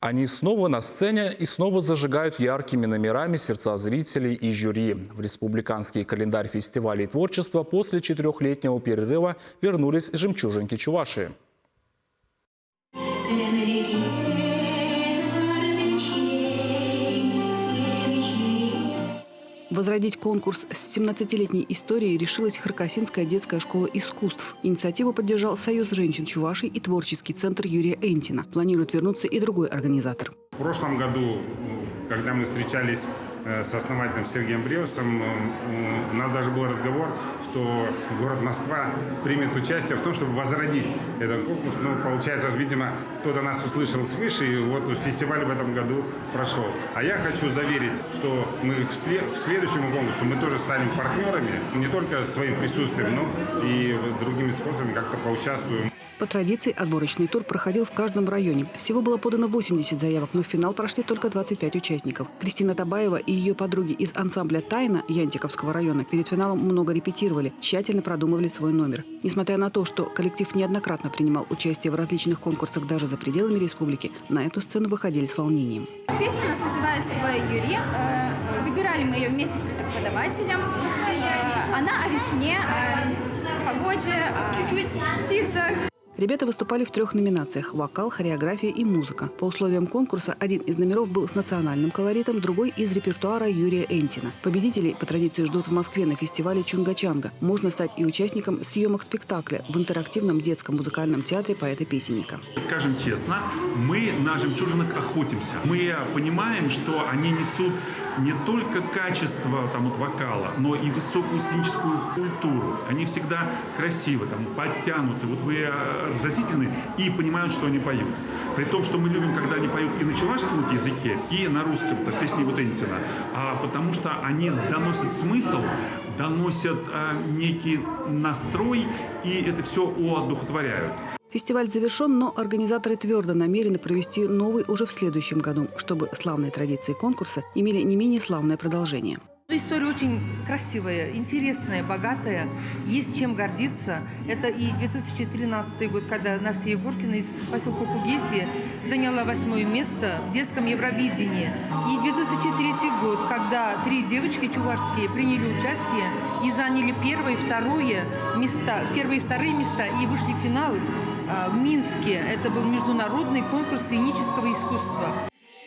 Они снова на сцене и снова зажигают яркими номерами сердца зрителей и жюри. В республиканский календарь фестивалей творчества после 4-летнего перерыва вернулись жемчужинки Чувашии. Возродить конкурс с 17-летней историей решилась Хракасинская детская школа искусств. Инициативу поддержал Союз женщин Чувашии и творческий центр Юрия Энтина. Планирует вернуться и другой организатор. В прошлом году, когда мы встречались с основателем Сергеем Бревсом, у нас даже был разговор, что город Москва примет участие в том, чтобы возродить этот конкурс. Ну, получается, видимо, кто-то нас услышал свыше, и вот фестиваль в этом году прошел. А я хочу заверить, что мы в следующем конкурсе мы тоже станем партнерами, не только своим присутствием, но и другими способами как-то поучаствуем. По традиции отборочный тур проходил в каждом районе. Всего было подано 80 заявок, но в финал прошли только 25 участников. Кристина Табаева и ее подруги из ансамбля «Тайна» Янтиковского района перед финалом много репетировали, тщательно продумывали свой номер. Несмотря на то, что коллектив неоднократно принимал участие в различных конкурсах даже за пределами республики, на эту сцену выходили с волнением. Песня у нас называется «В Юре». Выбирали мы ее вместе с преподавателем. Она о весне, о погоде, о птицах. Ребята выступали в 3 номинациях – вокал, хореография и музыка. По условиям конкурса один из номеров был с национальным колоритом, другой – из репертуара Юрия Энтина. Победителей по традиции ждут в Москве на фестивале «Чунга-Чанга». Можно стать и участником съемок спектакля в интерактивном детском музыкальном театре поэта-песенника. Скажем честно, мы на жемчужинок охотимся. Мы понимаем, что они несут не только качество вокала, но и высокую сценическую культуру. Они всегда красивы, подтянуты. Вот вы разительны и понимают, что они поют. При том, что мы любим, когда они поют и на чувашском языке, и на русском, песни Энтина. Потому что они доносят смысл, доносят некий настрой, и это все одухотворяют. Фестиваль завершен, но организаторы твердо намерены провести новый уже в следующем году, чтобы славные традиции конкурса имели не менее славное продолжение. История очень красивая, интересная, богатая. Есть чем гордиться. Это и 2013 год, когда Настя Егоркина из поселка Кугесия заняла 8-е место в детском Евровидении. И 2003 год, когда 3 девочки чувашские приняли участие и заняли 1-е и 2-е места, 1-е и 2-е места и вышли в финал в Минске. Это был международный конкурс сценического искусства.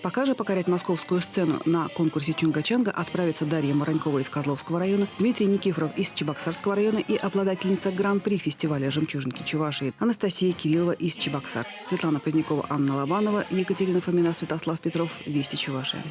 Пока же покорять московскую сцену на конкурсе «Чунга-Чанга» отправятся Дарья Маранькова из Козловского района, Дмитрий Никифоров из Чебоксарского района и обладательница гран-при фестиваля «Жемчужинки Чувашии» Анастасия Кириллова из Чебоксар. Светлана Позднякова, Анна Лобанова, Екатерина Фомина, Святослав Петров. Вести Чувашия.